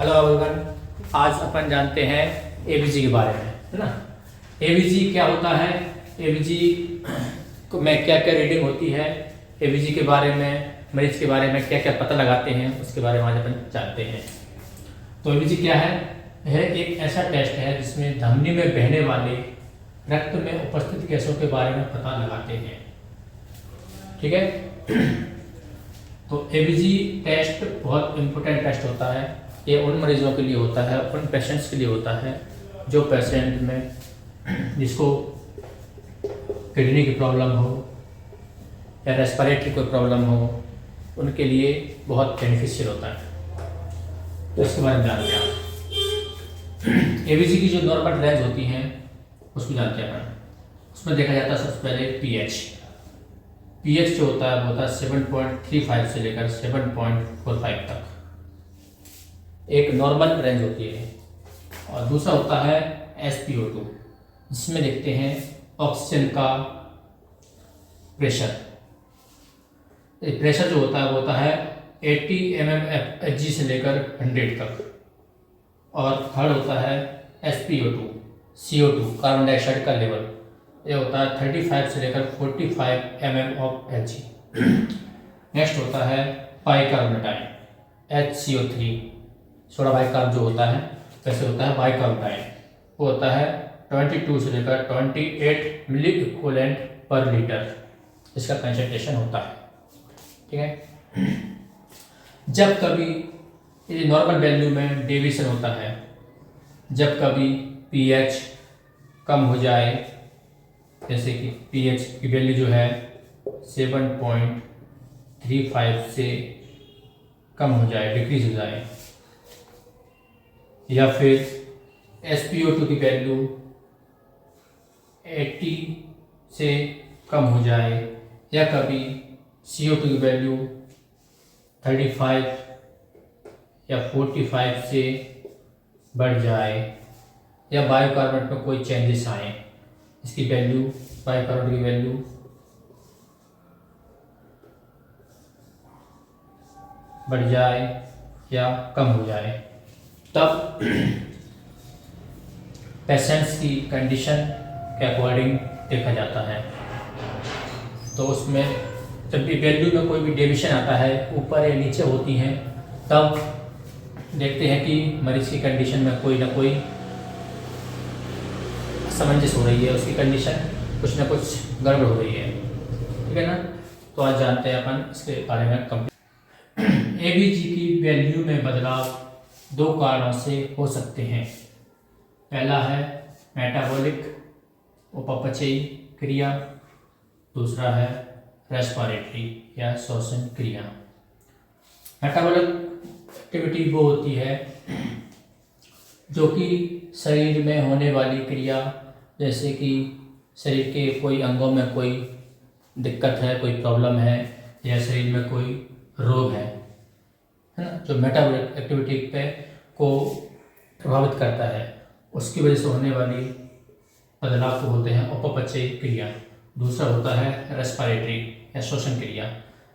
Hello everyone. आज अपन जानते हैं एबीजी के बारे में, है ना। एबीजी क्या होता है, एबीजी में क्या क्या रीडिंग होती है, एबीजी के बारे में, मरीज के बारे में क्या क्या पता लगाते हैं, उसके बारे में आज अपन जानते हैं। तो एबीजी क्या है? यह एक ऐसा टेस्ट है जिसमें धमनी में बहने वाले रक्त में उपस्थित गैसों के बारे में पता लगाते हैं। ठीक है। तो एबीजी टेस्ट बहुत इम्पोर्टेंट टेस्ट होता है। ये उन मरीजों के लिए होता है, उन पेशेंट्स के लिए होता है जो पेशेंट में जिसको किडनी की प्रॉब्लम हो या रेस्पिरेटरी कोई प्रॉब्लम हो, उनके लिए बहुत बेनिफिशियल होता है। तो इसके बारे में जानते हैं आप। एबीजी की जो नॉर्मल रेंज होती हैं उसको जानते हैं अपन। उसमें देखा जाता है सबसे पहले पीएच जो होता है वो होता है 7.35 से लेकर 7.45 तक, एक नॉर्मल रेंज होती है। और दूसरा होता है SpO2, जिसमें देखते हैं ऑक्सीजन का प्रेशर। प्रेशर जो होता है वो होता है 80 mmHg से लेकर 100 तक। और थर्ड होता है SpO2, CO2 कार्बन डाइऑक्साइड का लेवल, ये होता है 35 से लेकर 45 mmHg। नेक्स्ट होता है बाइकार्बोनेटाइन HCO3, सोडा बाइकार्ब जो होता है वैसे होता है बाइकार्बोनेटाइन, वो होता है 22 से लेकर 28 मिली इक्विवेलेंट पर लीटर, इसका कंसंट्रेशन होता है। ठीक है। जब कभी ये नॉर्मल वैल्यू में डेविएशन होता है, जब कभी पीएच कम हो जाए, जैसे कि पीएच की वैल्यू जो है 7.35 से कम हो जाए, डिक्रीज हो जाए, या फिर SpO2 की वैल्यू 80 से कम हो जाए, या कभी CO2 की वैल्यू 35 या 45 से बढ़ जाए, या बायोकार्बोनेट में कोई चेंजेस आए, इसकी वैल्यू, बायोकार्बोनेट की वैल्यू बढ़ जाए या कम हो जाए, तब पेशेंट्स की कंडीशन के अकॉर्डिंग देखा जाता है। तो उसमें जब भी वैल्यू में कोई भी डेविएशन आता है, ऊपर या नीचे होती हैं, तब देखते हैं कि मरीज की कंडीशन में कोई ना कोई असमंजस हो रही है, उसकी कंडीशन कुछ ना कुछ गड़बड़ हो रही है। ठीक है ना। तो आज जानते हैं अपन इसके बारे में कंप्लीट। एबीजी की वैल्यू में बदलाव दो कारणों से हो सकते हैं। पहला है मेटाबॉलिक उपापचयी क्रिया, दूसरा है रेस्पिरेटरी या श्वसन क्रिया। मेटाबॉलिक एक्टिविटी वो होती है जो कि शरीर में होने वाली क्रिया, जैसे कि शरीर के कोई अंगों में कोई दिक्कत है, कोई प्रॉब्लम है, या शरीर में कोई रोग है ना, जो मेटाबॉलिक एक्टिविटी पे को प्रभावित करता है, उसकी वजह से होने वाली बदलाव को बोलते हैं उपापचयी क्रिया। दूसरा होता है रेस्पिरेटरी या श्वसन क्रिया।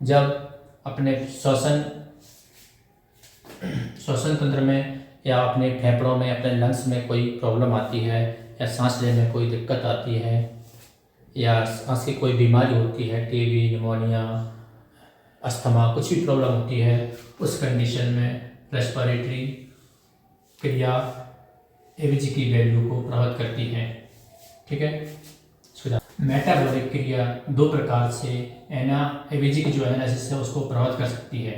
जब अपने श्वसन तंत्र में या अपने फेफड़ों में, अपने लंग्स में कोई प्रॉब्लम आती है, या सांस लेने में कोई दिक्कत आती है, या सांस की कोई बीमारी होती है, टीबी, निमोनिया, अस्थमा, कुछ भी प्रॉब्लम होती है, उस कंडीशन में रेस्पिरेटरी क्रिया एबीजी की वैल्यू को प्रभावित करती है। ठीक है। मेटाबॉलिक क्रिया दो प्रकार से एबीजी की जो एनालिसिस है उसको प्रभावित कर सकती है।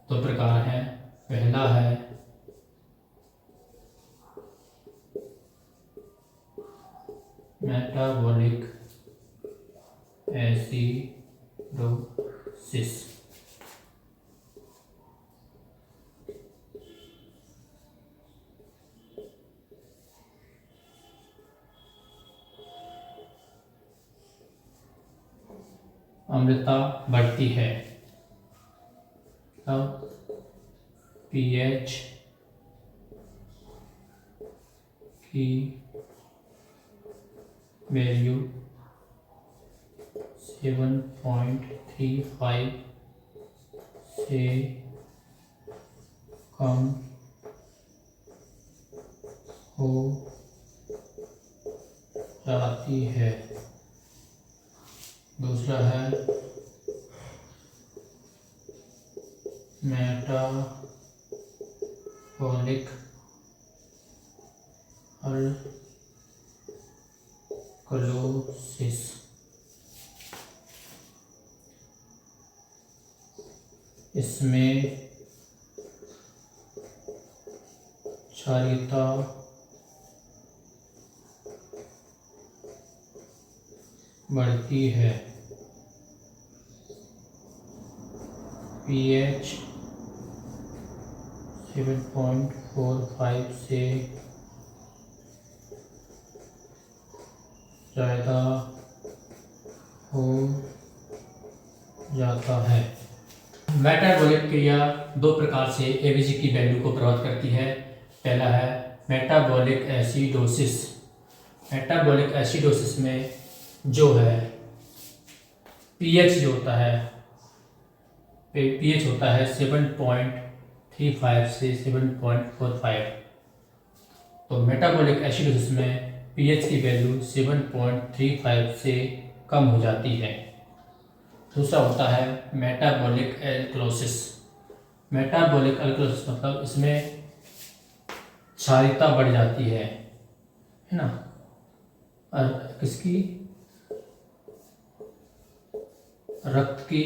दो प्रकार है। पहला है मेटाबॉलिक एसिडोसिस। अम्लता बढ़ती है, तब पीएच की वैल्यू 7.35 से कम हो जाती है। दूसरा है मेटाबॉलिक अल्कलोसिस। इसमें क्षारीयता बढ़ती है। pH 7.45 से ज़्यादा हो जाता है। मेटाबॉलिक क्रिया दो प्रकार से एबीजी की वैल्यू को प्रभावित करती है। पहला है मेटाबॉलिक एसिडोसिस। मेटाबॉलिक एसिडोसिस में जो है पीएच जो होता है, पीएच होता है 7.35 से 7.45। तो मेटाबॉलिक एसिडोसिस में पीएच की वैल्यू 7.35 से कम हो जाती है। दूसरा होता है मेटाबॉलिक एल्कलोसिस। मेटाबॉलिक एल्कलोसिस मतलब इसमें क्षारीयता बढ़ जाती है ना। और किसकी? रक्त की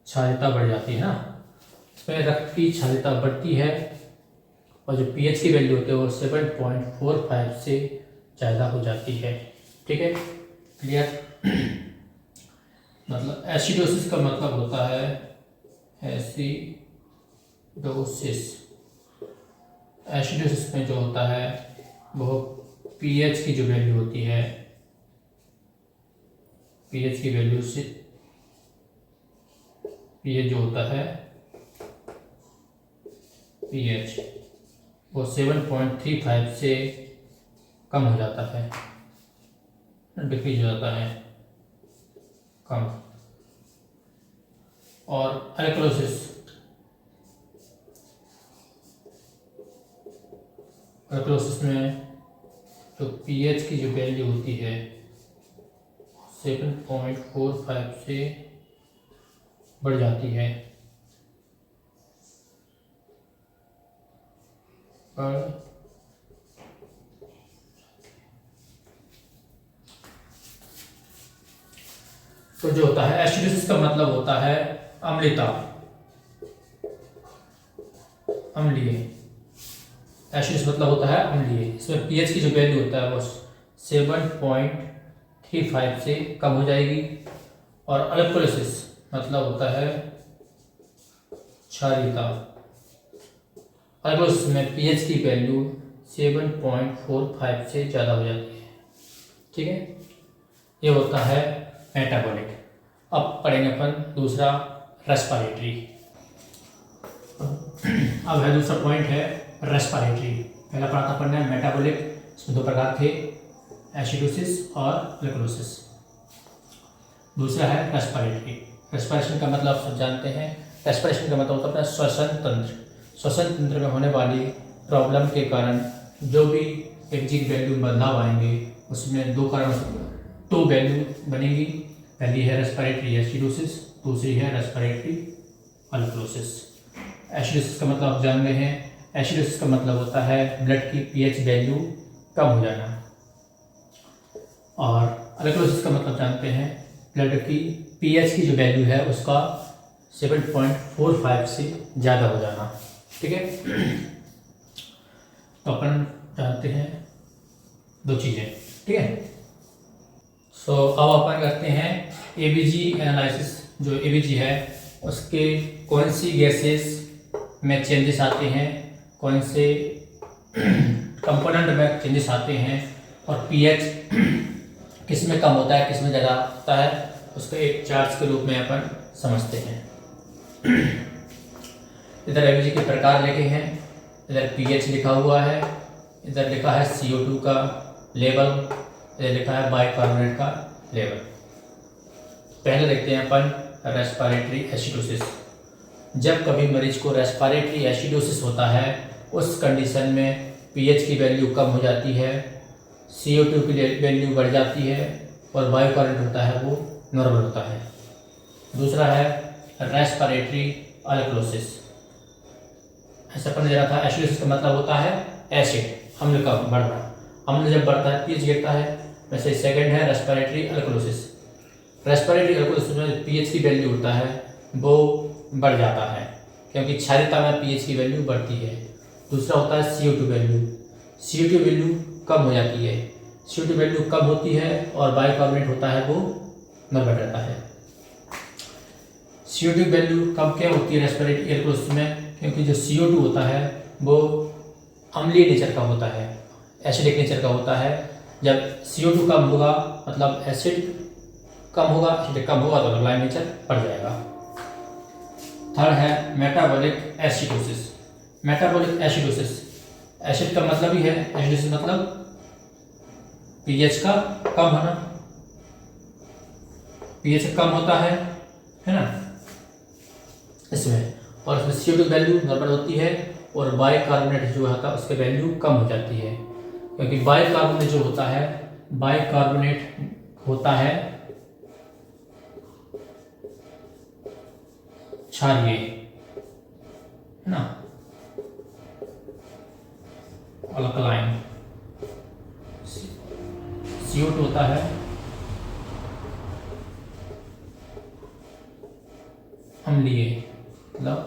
क्षारीयता बढ़ जाती है ना। इसमें रक्त की क्षारीयता बढ़ती है और जो पीएच की वैल्यू होती है वो 7.45 से ज़्यादा हो जाती है। ठीक है, क्लियर? मतलब एसिडोसिस का मतलब होता है एसिडोसिस। एसिडोसिस में जो होता है वो पीएच की जो वैल्यू होती है, पीएच की वैल्यू से पीएच जो होता है पीएच वो 7.35 से कम हो जाता है, डिक्रीज हो जाता है, कम। और एल्कलोसिस, एल्कलोसिस में जो पीएच की जो वैल्यू होती है 7.45 से बढ़ जाती है, तो जो होता है एसिडोसिस का मतलब होता है अम्लता, अम्लीय। एसिडोसिस मतलब होता है अम्लीय। इसमें पीएच की जो वैल्यू होता है वो 7.35 से कम हो जाएगी। और अल्कलोसिस मतलब होता है क्षारीयता। अल्कलोसिस में पीएच की वैल्यू 7.45 से ज़्यादा हो जाती है। ठीक है, ये होता है मेटाबॉलिक। अब पढ़ेंगे अपन दूसरा रेस्पिरेटरी। अब है दूसरा पॉइंट है रेस्पिरेटरी। पहला पढ़ा था अपन ने मेटाबॉलिक, इसमें दो प्रकार थे, एसिडोसिस और अल्कलोसिस। दूसरा है रेस्पिरेटरी। रेस्पिरेशन का मतलब आप सब जानते हैं। रेस्पिरेशन का मतलब होता है अपना श्वसन तंत्र। श्वसन तंत्र में होने वाली प्रॉब्लम के कारण जो भी एबीजी की वैल्यू बदलाव आएंगे उसमें दो कारण, दो वैल्यू बनेगी। पहली है रेस्पिरेटरी एसिडोसिस, दूसरी है रेस्पिरेटरी अल्कलोसिस। एसिडोसिस का मतलब आप जान रहे हैं। एसिडोसिस का मतलब होता है ब्लड की पीएच वैल्यू कम हो जाना। और अल्कलोसिस का मतलब जानते हैं ब्लड की पीएच की जो वैल्यू है उसका 7.45 से ज़्यादा हो जाना। ठीक है, तो अपन जानते हैं दो चीज़ें। ठीक है, सो अब अपन करते हैं एबीजी एनालिसिस। जो एबीजी है उसके कौन सी गैसेस में चेंजेस आते हैं, कौन से कंपोनेंट में चेंजेस आते हैं, और पीएच किस में कम होता है किस में ज़्यादा होता है, उसको एक चार्ट के रूप में अपन समझते हैं। इधर एबीजी के प्रकार लिखे हैं, इधर पीएच लिखा हुआ है, इधर लिखा है CO2 का लेवल, इधर लिखा है बाइकार्बोनेट का लेवल। पहले देखते हैं अपन रेस्पिरेटरी एसिडोसिस। जब कभी मरीज को रेस्पिरेटरी एसिडोसिस होता है उस कंडीशन में पीएच की वैल्यू कम हो जाती है, CO2 की वैल्यू बढ़ जाती है और वायु करंट होता है वो नॉर्मल होता है। दूसरा है रेस्पिरेटरी अल्कलोसिस। ऐसा पढ़ने जा रहा था। एसिडोसिस का मतलब होता है एसिड, अम्ल का बढ़ना। अम्ल जब बढ़ता है पीएच गिरता है। वैसे सेकंड है रेस्पिरेटरी अल्कलोसिस। रेस्पिरेटरी अल्कलोसिस में पीएच की वैल्यू होता है वो बढ़ जाता है, क्योंकि क्षारीयता में पीएच की वैल्यू बढ़ती है। दूसरा होता है CO2 वैल्यू। CO2 वैल्यू कम हो जाती है। CO2 वैल्यू कम होती है और बाइकार्बोनेट होता है वो नॉर्मल रहता है। CO2 वैल्यू कम क्यों होती है रेस्पिरेटरी अल्कलोसिस में? क्योंकि जो CO2 होता है वो अम्लीय नेचर का होता है, एसिडिक नेचर का होता है। जब CO2 कम होगा मतलब एसिड कम होगा, एसिड कम होगा तो अल्कलाइन नेचर बढ़ जाएगा। थर्ड है metabolic acidosis. Metabolic acidosis, acid का मतलब ही है, एसिडोसिस मतलब पीएच का कम होना। पीएच कम होता है ना इसमें, और इसमें CO2 वैल्यू नॉर्मल होती है और बाइकार्बोनेट जो होता है उसकी वैल्यू कम हो जाती है। क्योंकि बाइकार्बोनेट जो होता है, बाइकार्बोनेट होता है क्षारीय, है ना, अल्कलाइन। CO2 होता है अम्लीय, मतलब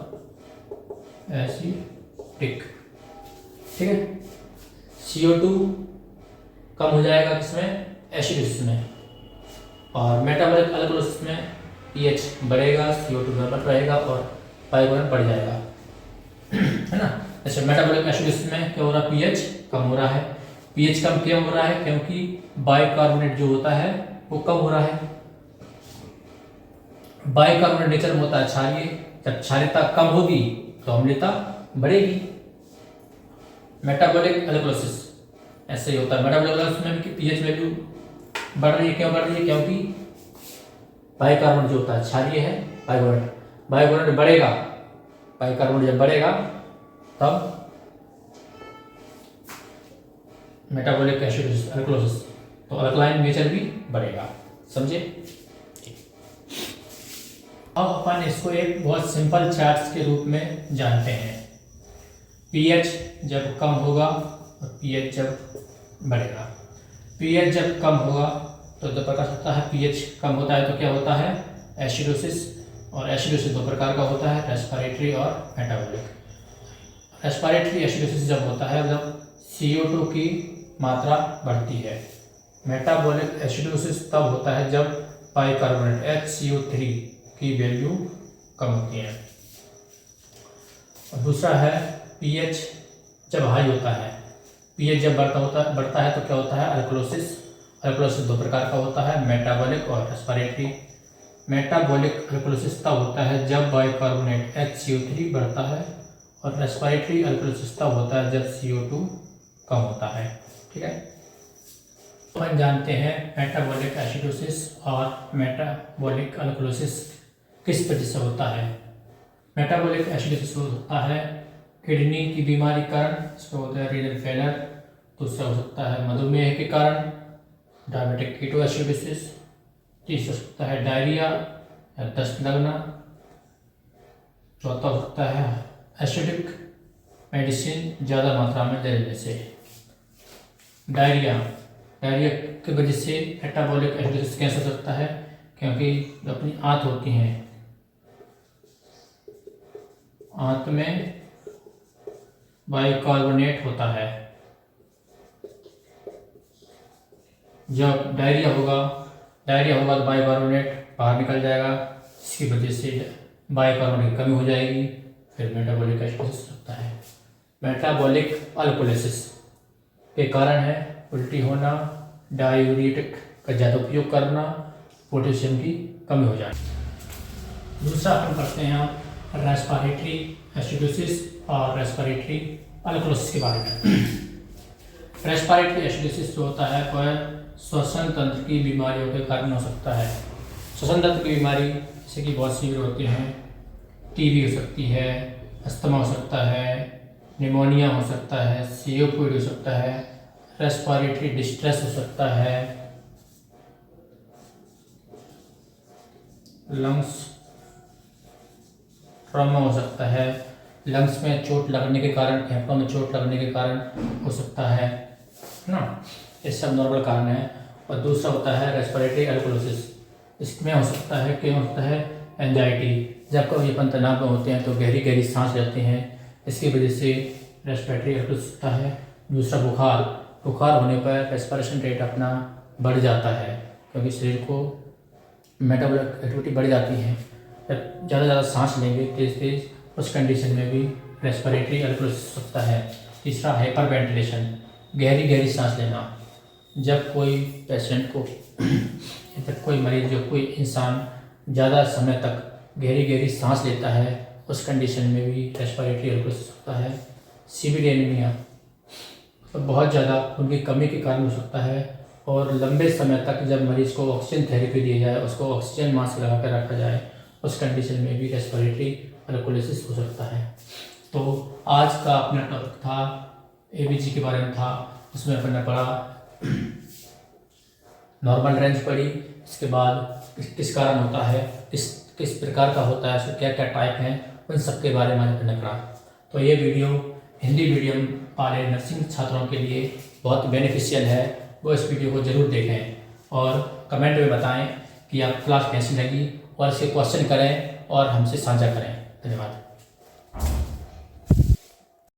एसिडिक। ठीक है, CO2 कम हो जाएगा किसमें? एसिडोसिस में। और मेटाबॉलिक अल्कलोसिस में पीएच बढ़ेगा, CO2 नॉर्मल रहेगा और बाइकार्बोनेट बढ़ जाएगा, है ना। अच्छा, मेटाबॉलिक एसिडोसिस में क्या हो रहा है? पीएच कम हो रहा है। पीएच कम क्यों हो रहा है? क्योंकि बाइकार्बोनेट जो होता है वो कम हो रहा है। बाइकार्बोनेट नेचर में होता है क्षारीय। जब क्षारीयता कम होगी तो अम्लता बढ़ेगी। मेटाबॉलिक अल्कलोसिस ऐसे ही होता है। मेटाबॉलिक अल्कलोसिस में भी पीएच वैल्यू बढ़ रही है। क्यों बढ़ रही है? क्योंकि बाइकार्बोनेट जो होता है क्षारीय है, बाइकार्बोनेट बढ़ेगा। बाइकार्बोनेट जब बढ़ेगा तब मेटाबॉलिक एसिडोसिस अल्कलोसिस, तो अल्कलाइन नेचर भी बढ़ेगा। समझे? अब अपन इसको एक बहुत सिंपल चार्ट्स के रूप में जानते हैं। पीएच जब कम होगा और पीएच जब बढ़ेगा। पीएच जब कम होगा तो दो प्रकार होता है। पीएच कम होता है तो क्या होता है? एसिडोसिस। और एसिडोसिस दो प्रकार का होता है, रेस्पिरेटरी और मेटाबॉलिक। रेस्पिरेटरी एसिडोसिस जब होता है जब CO2 की मात्रा बढ़ती है। मेटाबॉलिक एसिडोसिस तब होता है जब बाइकार्बोनेट HCO3 की वैल्यू कम होती है। और दूसरा है पीएच जब हाई होता है। पीएच जब बढ़ता है तो क्या होता है? अल्कलोसिस। अल्कलोसिस दो प्रकार का होता है, मेटाबॉलिक और रेस्पिरेटरी। मेटाबॉलिक अल्कलोसिस तब होता है जब बाइकार्बोनेट HCO3 बढ़ता है, और रेस्पिरेटरी अल्कलोसिस तब होता है जब CO2 कम होता है। ठीक है, अपन जानते हैं मेटाबॉलिक एसिडोसिस और मेटाबॉलिक अल्कलोसिस किस वजह से होता है। मेटाबॉलिक एसिडोसिस होता है किडनी की बीमारी कारण, इसको होता है रीनल फेलर। दूसरा हो सकता है मधुमेह के कारण, डायबिटिक कीटोएसिडोसिस। तीसरा हो सकता है डायरिया या दस्त लगना। चौथा हो सकता है एसिडिक मेडिसिन ज़्यादा मात्रा में लेने से। डायरिया की वजह से मेटाबॉलिक एसिडोसिस कैसे हो सकता है? क्योंकि जो अपनी आंत होती हैं, आंत में बाइकार्बोनेट होता है। जब डायरिया होगा तो बाइकार्बोनेट बाहर निकल जाएगा, इसकी वजह से बाइकार्बोनेट की कमी हो जाएगी, फिर मेटाबॉलिक एसिडोसिस होता है। मेटाबॉलिक अल्कोलिसिस के कारण है उल्टी होना, डायूरेटिक का ज़्यादा उपयोग करना, पोटेशियम की कमी हो जाए। दूसरा अपन पढ़ते हैं रेस्पिरेटरी एसिडोसिस और रेस्पिरेटरी अल्कोलिसिस के बारे में। रेस्पिरेटरी एसिडोसिस जो होता है वह श्वसन तंत्र की बीमारियों के कारण हो सकता है। श्वसन तंत्र की बीमारी जैसे कि बहुत सी होती हैं, टीबी हो सकती है, अस्थमा हो सकता है, निमोनिया हो सकता है, सीओपीडी हो सकता है, रेस्पिरेटरी डिस्ट्रेस हो सकता है, लंग्स ट्रॉमा हो सकता है, लंग्स में चोट लगने के कारण, फेफड़ों में चोट लगने के कारण हो सकता है ना। ये सब नॉर्मल कारण है। और दूसरा होता है रेस्पिरेटरी एल्कोलोसिस। इसमें हो सकता है क्या हो सकता है एंजाइटी, जब कभी अपन तनाव में होते हैं तो गहरी गहरी सांस लेते हैं, इसकी वजह से रेस्पिरेटरी एल्कोलोसिस होता है। दूसरा बुखार होने पर रेस्पिरेशन रेट अपना बढ़ जाता है, क्योंकि शरीर को मेटाबॉलिक एक्टिविटी बढ़ जाती है। जब ज़्यादा सांस लेंगे तेज उस कंडीशन में भी रेस्पिरेटरी एल्कोलोसिस हो सकता है। तीसरा हाइपर वेंटिलेशन, गहरी सांस लेना। जब कोई पेशेंट को जब कोई मरीज जो कोई इंसान ज़्यादा समय तक गहरी सांस लेता है, उस कंडीशन में भी रेस्पिरेटरी एल्कोलोसिस होता है। सीवियर एनीमिया तो बहुत ज़्यादा खून की कमी के कारण हो सकता है, और लंबे समय तक जब मरीज को ऑक्सीजन थेरेपी दी जाए, उसको ऑक्सीजन मास्क लगा कर रखा जाए, उस कंडीशन में भी रेस्पिरेटरी एल्कोलोसिस हो सकता है। तो आज का अपना टॉपिक था एबीजी के बारे में था, उसमें अपन ने पढ़ा नॉर्मल रेंज पढ़ी, इसके बाद किस कारण होता है, किस प्रकार का होता है, उसके क्या क्या टाइप हैं, उन सब के बारे में आज अपन ने पढ़ा। तो ये वीडियो हिंदी मीडियम वाले नर्सिंग छात्रों के लिए बहुत बेनिफिशियल है, वो इस वीडियो को ज़रूर देखें और कमेंट में बताएं कि आप क्लास कैसी लगी, और इसके क्वेश्चन करें और हमसे साझा करें। धन्यवाद।